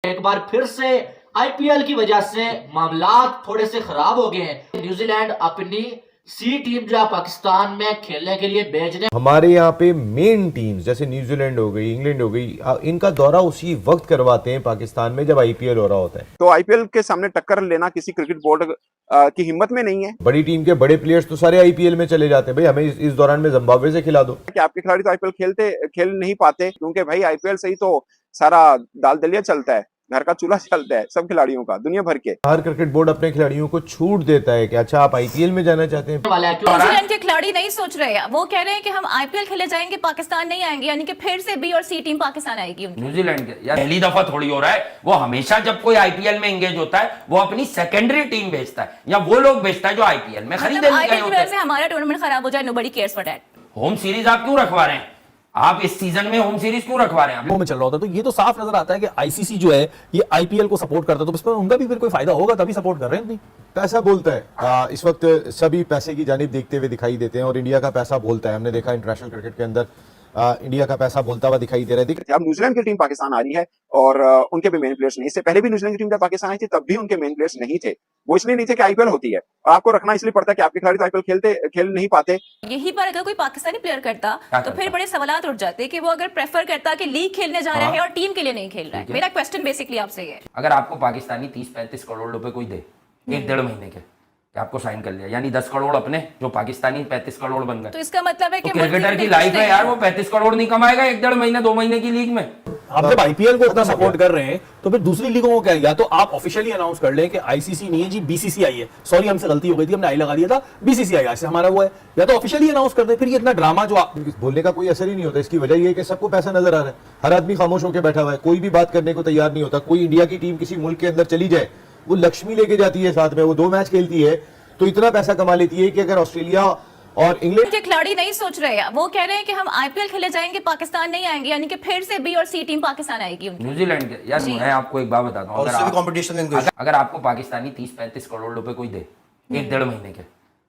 एक बार फिर से आईपीएल की वजह से मामलात थोड़े से खराब हो गए हैं। न्यूजीलैंड अपनी सी टीम जो है पाकिस्तान में खेलने के लिए भेजने, हमारे यहाँ पे मेन टीम्स जैसे न्यूजीलैंड हो गई, इंग्लैंड हो गई, इनका दौरा उसी वक्त करवाते हैं पाकिस्तान में जब आईपीएल हो रहा होता है। तो आईपीएल के सामने टक्कर लेना किसी क्रिकेट बोर्ड की हिम्मत में नहीं है। बड़ी टीम के बड़े प्लेयर्स तो सारे आईपीएल में चले जाते हैं। भाई हमें इस दौरान में जिम्बाब्वे से खिला दो। कि आपके खिलाड़ी तो आईपीएल खेल नहीं पाते, क्योंकि भाई आईपीएल से ही तो सारा दाल दलिया चलता है, घर का चूल्हा चलता है सब खिलाड़ियों का, दुनिया भर के। हर क्रिकेट बोर्ड अपने खिलाड़ियों को छूट देता है कि अच्छा आप आईपीएल में जाना चाहते हैं। न्यूजीलैंड के खिलाड़ी नहीं सोच रहे हैं, वो कह रहे हैं कि हम आईपीएल खेले जाएंगे, पाकिस्तान नहीं आएंगे, यानी कि फिर से बी और सी टीम पाकिस्तान आएगी। न्यूजीलैंड के यार पहली दफा थोड़ी हो रहा है, वो हमेशा जब कोई आईपीएल में एंगेज होता है वो अपनी सेकेंडरी टीम भेजता है या वो लोग भेजता है जो आईपीएल में खरीदने गए होते हैं। हमारा टूर्नामेंट खराब हो जाए, nobody cares for that. Home series आप क्यों रखवा रहे हैं? आप इस सीजन में होम सीरीज क्यों रखवा रहे हैं? में चल रहा होता है, तो ये तो साफ नजर आता है कि आईसीसी जो है ये आईपीएल को सपोर्ट करता है, तो इसमें उनका भी फिर कोई फायदा होगा तभी सपोर्ट कर रहे हैं। पैसा बोलता है। इस वक्त सभी पैसे की जानिब देखते हुए दिखाई देते हैं और इंडिया का पैसा बोलता है। हमने देखा इंटरनेशनल क्रिकेट के अंदर इंडिया का पैसा बोलता हुआ दिखाई दे रहा है। अब न्यूजीलैंड की टीम पाकिस्तान आ रही है और उनके भी मेन प्लेयर्स नहीं। इससे पहले भी न्यूजीलैंड की टीम जब पाकिस्तान आई थी तब भी उनके मेन प्लेयर्स नहीं थे। वो इसलिए नहीं थे कि आईपीएल होती है, और आपको रखना इसलिए पड़ता है कि आपके खिलाड़ी तो आईपीएल खेल नहीं पाते। यही पर अगर कोई पाकिस्तानी प्लेयर करता तो फिर बड़े सवाल उठ जाते कि वो अगर प्रेफर करता कि लीग खेलने जा रहा है और टीम के लिए नहीं खेल रहा है। मेरा क्वेश्चन बेसिकली आपसे ये है, अगर आपको पाकिस्तानी 30-35 करोड़ रुपए कोई दे 1-1.5 महीने के, आपको साइन कर लिया, यानी 10 करोड़ अपने, जो पाकिस्तानी 35 करोड़ बन गए, तो इसका मतलब है कि क्रिकेटर की लाइफ है यार, वो 35 करोड़ नहीं कमाएगा 1-1.5 महीने 2 महीने की लीग में। आप जब आईपीएल को इतना सपोर्ट कर रहे हैं तो फिर दूसरी लीगों को क्या, या तो आप ऑफिशियली अनाउंस कर लें कि आईसीसी नहीं है जी, बीसीसीआई है, सॉरी हमसे गलती हो गई थी, हमने आई लगा दिया था, बीसीसीआई ऐसे हमारा वो है, या तो ऑफिशियली अनाउंस कर दे। फिर ये इतना ड्रामा जो आप बोलने का कोई असर ही नहीं होता। इसकी वजह ये है कि सबको पैसा नजर आ रहा है, हर आदमी खामोश होकर बैठा हुआ है, कोई भी बात करने को तैयार नहीं होता। कोई इंडिया की टीम किसी मुल्क के अंदर चली जाए, वो लक्ष्मी लेके जाती है साथ में, वो 2 मैच खेलती है तो इतना पैसा कमा लेती है कि अगर ऑस्ट्रेलिया और इंग्लैंड के खिलाड़ी नहीं सोच रहे हैं, वो कह रहे हैं कि हम आईपीएल खेले जाएंगे, पाकिस्तान नहीं आएंगे, यानी कि फिर से बी और सी टीम पाकिस्तान आएगी। न्यूजीलैंड के यार मैं आपको एक बात बताता हूँ, अगर आपको पाकिस्तानी 30-35 करोड़ रुपए कोई दे 1-1.5 महीने के,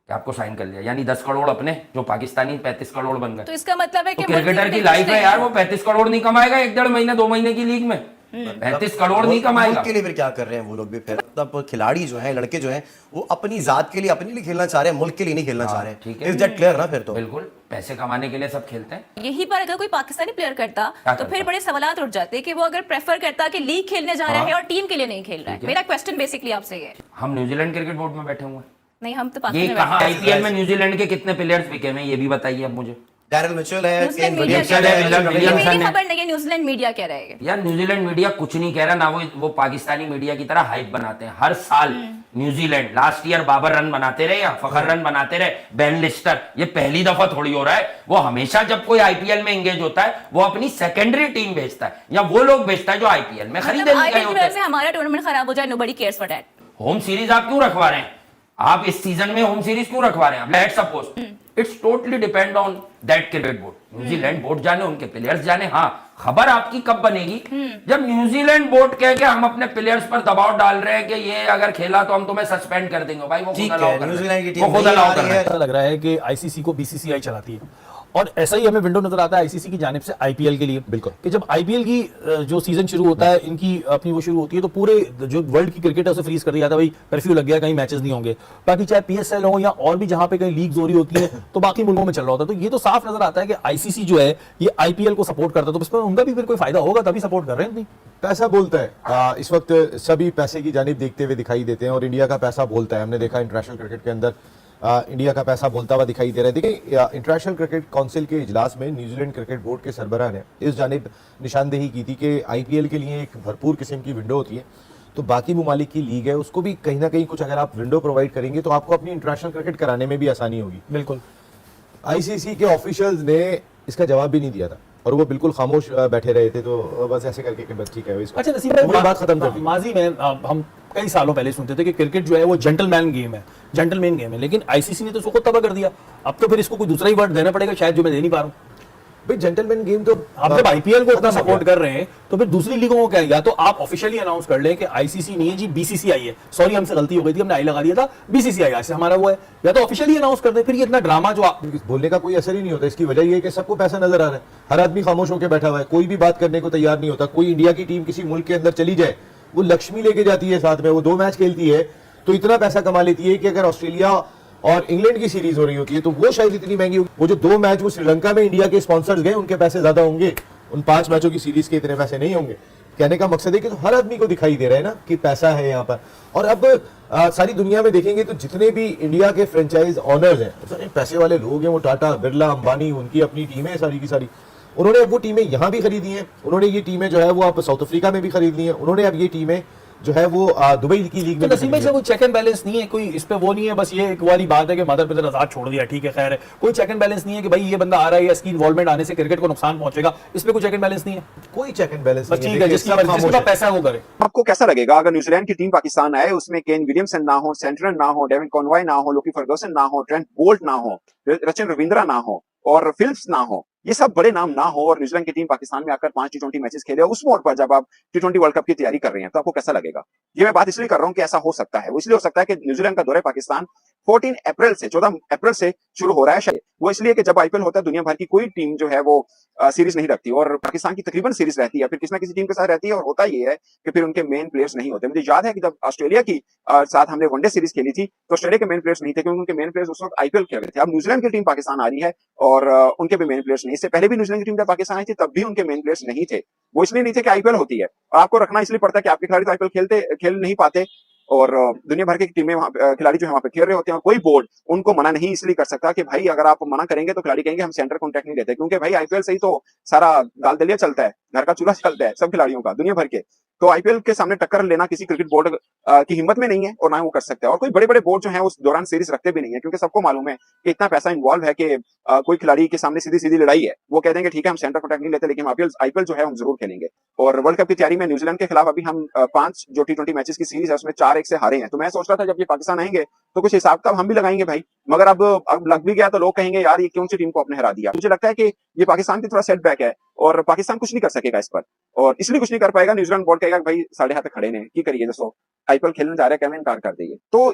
आपको साइन कर लिया, यानी 10 करोड़ अपने, जो पाकिस्तानी 35 करोड़ बन गए, तो इसका मतलब है कि क्रिकेटर की लाइफ है यार, वो 35 करोड़ नहीं कमाएगा 1-1.5 महीने 2 महीने की लीग में, 35 करोड़ नहीं कमाएगा। मुल्क के लिए फिर क्या कर रहे हैं वो लोग भी? फिर मतलब खिलाड़ी जो हैं, लड़के जो हैं, वो अपनी जात के लिए, अपने लिए खेलना चाह रहे हैं, मुल्क के लिए नहीं खेलना चाह रहे हैं। ठीक है, इज दैट क्लियर ना? फिर तो बिल्कुल पैसे कमाने के लिए सब खेलते हैं। यही पर अगर कोई पाकिस्तानी प्लेयर करता तो फिर बड़े सवाल उठ जाते कि वो अगर प्रेफर करता कि लीग खेलने जा रहा है और टीम के लिए नहीं खेल रहा है। मेरा क्वेश्चन बेसिकली आपसे ये है, हम न्यूजीलैंड क्रिकेट बोर्ड में बैठे हुए हैं, नहीं हम तो ये पाकिस्तान कहाँ आईपीएल में न्यूजीलैंड के कितने प्लेयर्स बिके हैं ये भी बताइए अब मुझे। डैरेल मिचेल है, केन विलियमसन है, विलियमसन विलियमसन है। खबर नहीं है न्यूजीलैंड मीडिया कह रहा है। यार न्यूजीलैंड मीडिया कुछ नहीं कह रहा ना, वो पाकिस्तानी मीडिया की तरह हाइप बनाते हैं हर साल। New Zealand last year Babar run बनाते रहे या फखर रन बनाते रहे, बेन लिस्टर, ये पहली दफा थोड़ी हो रहा है, वो हमेशा जब कोई आईपीएल में एंगेज होता है वो अपनी सेकेंडरी टीम भेजता है या वो लोग भेजता है जो आईपीएल में खरीदने गए होते हैं। हमारा टूर्नामेंट खराब हो जाए, nobody cares for that. Home series आप क्यों रखवा रहे हैं? आप इस सीजन में होम सीरीज क्यों रखवा रहे हैं? Let's suppose it's totally depend on that cricket board. New Zealand board जाने, उनके प्लेयर्स जाने। हाँ, खबर आपकी कब बनेगी? जब न्यूजीलैंड बोर्ड कह के हम अपने प्लेयर्स पर दबाव डाल रहे हैं कि ये अगर खेला तो हम तुम्हें सस्पेंड कर देंगे। भाई वो खुद अलाउ कर रहे हैं, वो खुद अलाउ कर रहे हैं। ऐसा लग रहा है कि आईसीसी को बीसीसीआई चलाती है, और ऐसा ही हमें विंडो नजर आता है आईसीसी की जानिब से आईपीएल के लिए। बिल्कुल, कि जब आईपीएल की जो सीजन शुरू होता है, इनकी अपनी वो शुरू होती है, तो पूरे जो वर्ल्ड की क्रिकेट है उसे फ्रीज कर दिया जाता है। भाई कर्फ्यू लग गया, कहीं मैचेस नहीं होंगे। बाकी चाहे पीएसएल हो या और भी जहां पे कहीं लीग्स हो रही होती है तो बाकी मुल्कों में चल रहा होता है। तो ये तो साफ नजर आता है कि आईसीसी जो है ये आईपीएल को सपोर्ट करता है, तो इसमें उनका भी फिर कोई फायदा होगा तभी सपोर्ट कर रहे हैं। पैसा बोलता है। इस वक्त सभी पैसे की जानिब देखते हुए दिखाई देते हैं और इंडिया का पैसा बोलता है। हमने देखा इंटरनेशनल क्रिकेट के अंदर इंडिया का पैसा बोलता हुआ दिखाई दे रहा है। देखिए इंटरनेशनल क्रिकेट काउंसिल के इजलास में न्यूजीलैंड क्रिकेट बोर्ड के सरबराह ने इस जानिब निशानदेही की थी कि आईपीएल के लिए एक भरपूर किस्म की विंडो होती है, तो बाकी मुमालिक की लीग है उसको भी कहीं ना कहीं कुछ अगर आप विंडो प्रोवाइड करेंगे तो आपको अपनी इंटरनेशनल क्रिकेट कराने में भी आसानी होगी। बिल्कुल, आईसीसी के ऑफिशियल्स ने इसका जवाब भी नहीं दिया था और वो बिल्कुल खामोश बैठे रहे थे, तो बस ऐसे करके कि ठीक है इसको अच्छा नसीब भाई, बात खत्म कर दी। माजी में हम कई सालों पहले सुनते थे कि क्रिकेट जो है वो जेंटलमैन गेम है, जेंटलमैन गेम है, लेकिन आईसीसी ने तो उसको तबाह कर दिया। अब तो फिर इसको कोई दूसरा ही वर्ड देना पड़ेगा शायद, जो मैं दे नहीं पा रहा हूँ। भाई जेंटलमैन गेम तो आप जब आईपीएल को इतना खत्म हो सपोर्ट गया। कर रहे हैं तो फिर दूसरी लीगों को क्या है? या तो आप ऑफिशियली अनाउंस कर लें कि आईसीसी नहीं है जी, बीसीसीआई है, सॉरी हमसे गलती हो गई थी, हमने आई लगा दिया था, बीसीसीआई आज से हमारा वो है। या तो ऑफिशियली अनाउंस कर दें, फिर ये इतना ड्रामा जो आप बोलने का कोई असर ही नहीं होता। इसकी वजह ये है कि सबको पैसा नजर आ रहा है, हर आदमी खामोश होकर बैठा हुआ है, कोई भी बात करने को तैयार नहीं होता। कोई इंडिया की टीम किसी मुल्क के अंदर चली जाए, वो लक्ष्मी लेके जाती है साथ में, वो 2 मैच खेलती है तो इतना पैसा कमा लेती है कि अगर ऑस्ट्रेलिया और इंग्लैंड की सीरीज हो रही होती है तो वो शायद इतनी महंगी होगी। वो जो 2 मैच वो श्रीलंका में इंडिया के स्पॉन्सर्स गए, उनके पैसे ज्यादा होंगे, उन 5 मैचों की सीरीज के इतने पैसे नहीं होंगे। कहने का मकसद है कि तो हर आदमी को दिखाई दे रहा है ना कि पैसा है यहाँ पर। और अब सारी दुनिया में देखेंगे तो जितने भी इंडिया के फ्रेंचाइज ऑनर्स हैं, सारे पैसे वाले लोग हैं, वो टाटा, बिरला, अंबानी, उनकी अपनी टीमें हैं सारी की सारी। उन्होंने अब वो टीमें यहाँ भी खरीदी हैं, उन्होंने ये टीमें जो है वो अब साउथ अफ्रीका में भी खरीद ली हैं, उन्होंने अब ये टीमें जो है वो दुबई की लीग में तो नसीम भाई से कोई चेक एंड बैलेंस नहीं है, कोई इस पे वो नहीं है, बस ये एक वाली बात है कि मदर पितर आजाद छोड़ दिया, ठीक है, खैर है, कोई चेक एंड बैलेंस नहीं है कि भाई ये बंदा आ रहा है या इसकी इन्वॉल्वमेंट आने से क्रिकेट को नुकसान पहुंचेगा, इस पे कोई चेक एंड बैलेंस नहीं है। कोई चेक एंड बैलेंस बस नहीं ठीक है, देखिए, सब खामोश जिसका है। पैसा है वो करे। आपको कैसा लगेगा अगर न्यूजीलैंड की टीम पाकिस्तान आए, उसमें केन विलियमसन ना हो, सेंट्रल ना हो, डेविन कॉनवॉय ना हो, लोकी फर्गुसन ना हो, ट्रेंट बोल्ट ना हो, रचिन रविंद्रा ना हो और फिलिप्स ना हो, ये सब बड़े नाम ना हो और न्यूजीलैंड की टीम पाकिस्तान में आकर 5 T20 मैचेस खेले, उस मोड़ पर जब आप T20 वर्ल्ड कप की तैयारी कर रहे हैं तो आपको कैसा लगेगा? ये मैं बात इसलिए कर रहा हूं कि ऐसा हो सकता है, वो इसलिए हो सकता है कि न्यूजीलैंड का दौरे पाकिस्तान 14 अप्रैल से शुरू हो रहा है शायद। वो इसलिए कि जब आईपीएल होता है दुनिया भर की कोई टीम जो है वो सीरीज नहीं रखती और पाकिस्तान की तकरीबन सीरीज रहती है, फिर किसी ना किसी टीम के साथ रहती है और होता ये है कि फिर उनके मेन प्लेयर्स नहीं होते। मुझे याद है कि जब ऑस्ट्रेलिया की साथ हमने वनडे सीरीज खेली थी तो ऑस्ट्रेलिया के मेन प्लेयर्स नहीं थे क्योंकि उनके मेन प्लेयर्स उस वक्त आईपीएल खेल रहे थे। अब न्यूजीलैंड की टीम पाकिस्तान आ रही है और उनके भी मेन प्लेयर्स नहीं। इससे पहले भी न्यूजीलैंड की टीम जब पाकिस्तान आई थी तब भी उनके मेन प्लेयर्स नहीं थे। वो इसलिए नहीं थे कि आईपीएल होती है, आपको रखना इसलिए पड़ता है कि आपके खिलाड़ी तो आईपीएल खेल नहीं पाते और दुनिया भर की टीमें खिलाड़ी जो है वहां पे खेल रहे होते हैं और कोई बोर्ड उनको मना नहीं इसलिए कर सकता कि भाई अगर आप मना करेंगे तो खिलाड़ी कहेंगे हम सेंटर कॉन्ट्रैक्ट नहीं लेते, क्योंकि भाई आईपीएल से ही तो सारा दाल दलिया चलता है, घर का चूल्हा चलता है सब खिलाड़ियों का दुनिया भर के। तो आईपीएल के सामने टक्कर लेना किसी क्रिकेट बोर्ड की हिम्मत में नहीं है और ना वो कर सकते हैं। और कोई बड़े बड़े बोर्ड जो है उस दौरान सीरीज रखते भी नहीं है क्योंकि सबको मालूम है कि इतना पैसा इन्वॉल्व है कि कोई खिलाड़ी के सामने सीधी सीधी लड़ाई है, वो कह देंगे ठीक है हम सेंटर कॉन्ट्रैक्ट नहीं लेते लेकिन आईपीएल जो है हम जरूर खेलेंगे। और वर्ल्ड कप की तैयारी में न्यूजीलैंड के खिलाफ अभी हम 5 जो T20 मैचेस की सीरीज है उसमें 4-1 से हारे हैं। तो मैं सोच रहा था जब ये पाकिस्तान आएंगे तो कुछ हिसाब किताब हम भी लगाएंगे भाई, मगर अब लग भी गया तो लोग कहेंगे यार ये कौन सी टीम को आपने हरा दिया। मुझे लगता है कि ये पाकिस्तान की थोड़ा सेटबैक है और पाकिस्तान कुछ नहीं कर सकेगा इस पर, और इसलिए कुछ नहीं कर पाएगा। न्यूजीलैंड बोर्ड कहेगा भाई साढ़े हाथ खड़े ने की करिए, दोस्तों आईपीएल खेलने जा रहे हैं, कैसे इनकार कर देंगे। तो